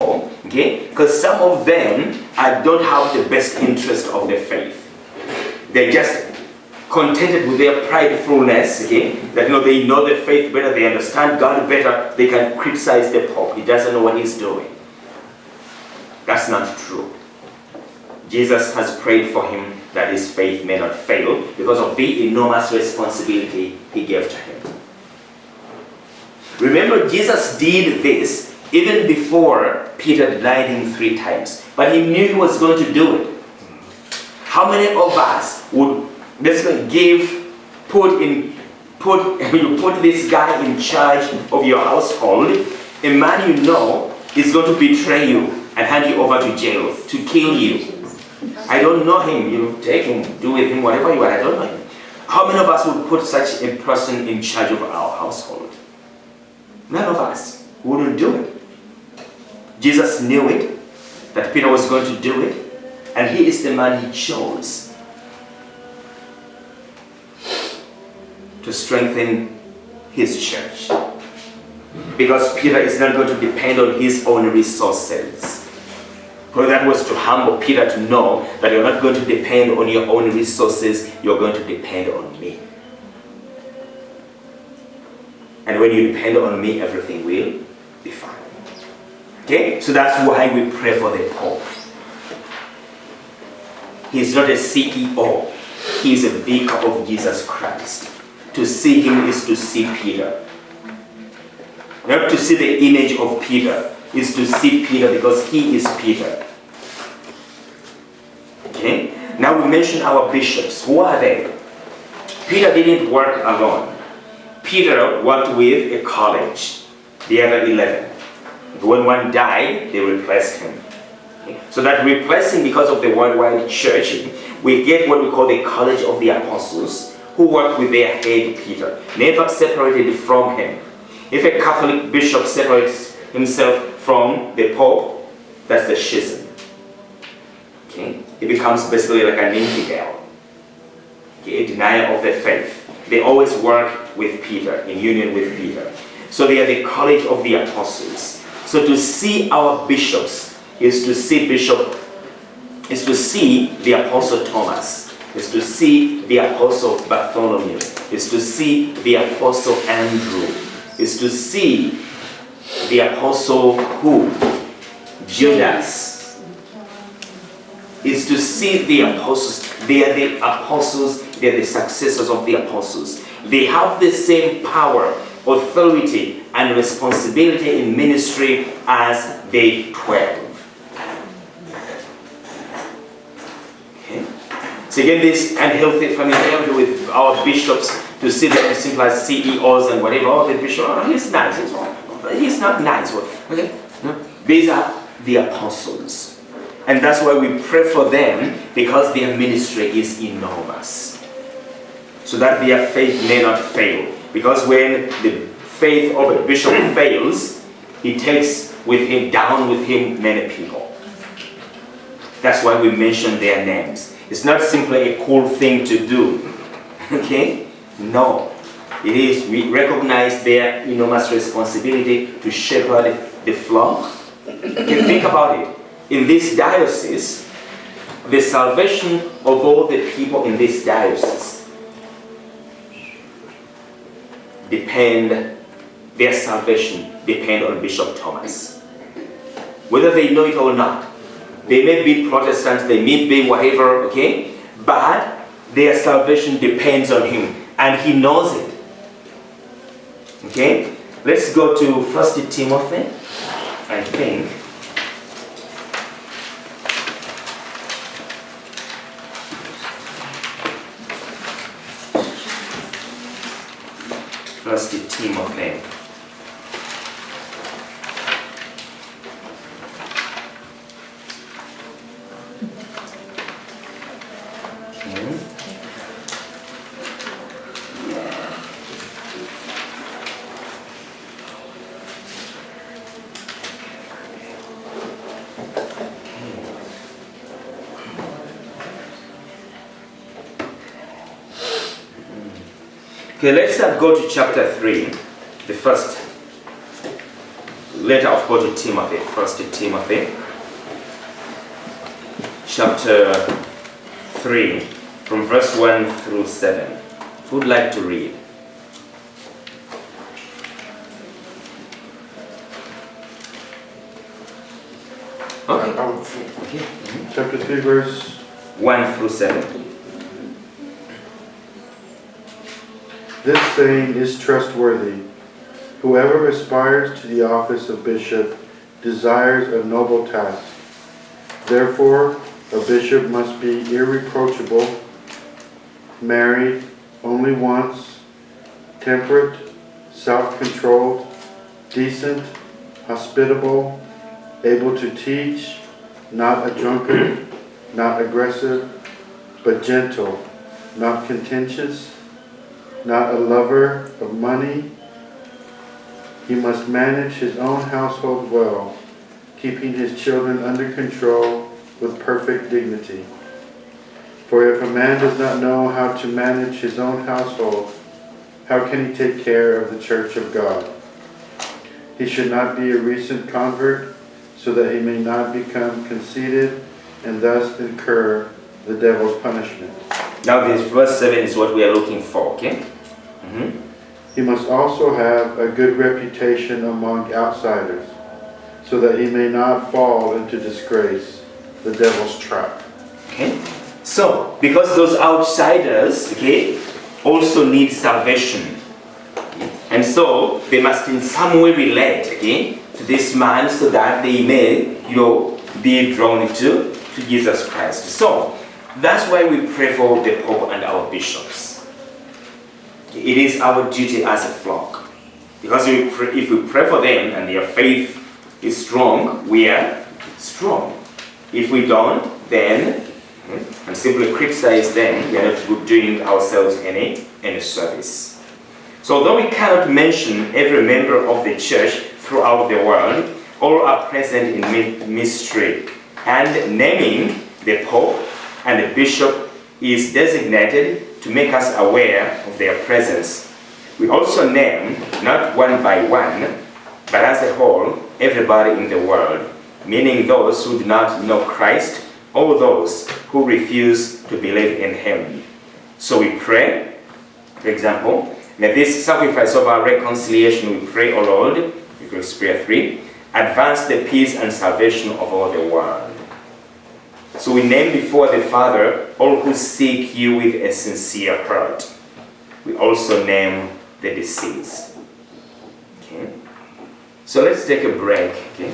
Okay, because some of them don't have the best interest of their faith. They're just contented with their pridefulness, okay, that they know the faith better, they understand God better, they can criticize the Pope. He doesn't know what he's doing. That's not true. Jesus has prayed for him that his faith may not fail because of the enormous responsibility he gave to him. Remember, Jesus did this even before Peter denied him 3 times. But he knew he was going to do it. How many of us would basically put this guy in charge of your household, a man you know is going to betray you and hand you over to jail, to kill you? I don't know him. You take him, do with him whatever you want. I don't know him. How many of us would put such a person in charge of our household? None of us wouldn't do it. Jesus knew it, that Peter was going to do it, and he is the man he chose to strengthen his church. Because Peter is not going to depend on his own resources. For that was to humble Peter to know that you're not going to depend on your own resources, you're going to depend on me. And when you depend on me, everything will be fine. Okay? So that's why we pray for the Pope. He's not a CEO. He's a vicar of Jesus Christ. To see him is to see Peter. Not to see the image of Peter, is to see Peter because he is Peter. Okay? Now we mention our bishops. Who are they? Peter didn't work alone. Peter worked with a college, the other 11. When one died, they replaced him. Okay? So that replacing, because of the worldwide church, we get what we call the College of the Apostles, who worked with their head Peter, never separated from him. If a Catholic bishop separates himself from the Pope, that's the schism. Okay? He becomes basically like an infidel, okay? A denier of the faith. They always work with Peter, in union with Peter. So they are the College of the Apostles. So to see our bishops is to see the Apostle Thomas, is to see the Apostle Bartholomew, is to see the Apostle Andrew, is to see the Apostle who? Judas. Is to see the apostles. They are the apostles, they are the successors of the apostles. They have the same power, authority, and responsibility in ministry as the 12. Okay? So again, this unhealthy familiarity with our bishops, to see them as simple as CEOs and whatever. Oh, the bishop, oh, he's nice. He's not nice. Okay? No? These are the apostles. And that's why we pray for them, because their ministry is enormous. So that their faith may not fail. Because when the faith of a bishop fails, he takes down with him many people. That's why we mention their names. It's not simply a cool thing to do. Okay? No. It is, we recognize their enormous responsibility to shepherd the flock. Okay, think about it. In this diocese, the salvation of all the people in this diocese their salvation depend on Bishop Thomas. Whether they know it or not. They may be Protestants, they may be whatever, okay? But their salvation depends on him, and he knows it. Okay? Let's go to 1 Timothy, I think. First Timothy. Okay, let's go to chapter 3, the first letter of Paul to Timothy, 1 Timothy, chapter 3, from verse 1 through 7. Who would like to read? Okay. Okay. Chapter 3, verse 1 through 7. This saying is trustworthy. Whoever aspires to the office of bishop desires a noble task. Therefore, a bishop must be irreproachable, married only once, temperate, self-controlled, decent, hospitable, able to teach, not a drunkard, not aggressive, but gentle, not contentious, not a lover of money. He must manage his own household well, keeping his children under control with perfect dignity. For if a man does not know how to manage his own household, how can he take care of the church of God? He should not be a recent convert, so that he may not become conceited and thus incur the devil's punishment. Now this verse 7 is what we are looking for, okay? He must also have a good reputation among outsiders, so that he may not fall into disgrace, the devil's trap. Okay? So, because those outsiders, okay, also need salvation. And so, they must in some way relate, okay, to this man so that they may, be drawn to Jesus Christ. So, that's why we pray for the Pope and our bishops. It is our duty as a flock. Because if we pray for them and their faith is strong, we are strong. If we don't, then, and simply criticize them, we are not doing ourselves any service. So although we cannot mention every member of the church throughout the world, all are present in mystery. And naming the Pope and the Bishop is designated to make us aware of their presence. We also name, not one by one, but as a whole, everybody in the world, meaning those who do not know Christ, or those who refuse to believe in Him. So we pray, for example, may this sacrifice of our reconciliation, we pray, O Lord, because prayer 3, advance the peace and salvation of all the world. So we name before the Father all who seek you with a sincere heart. We also name the deceased. Okay? So let's take a break. Okay?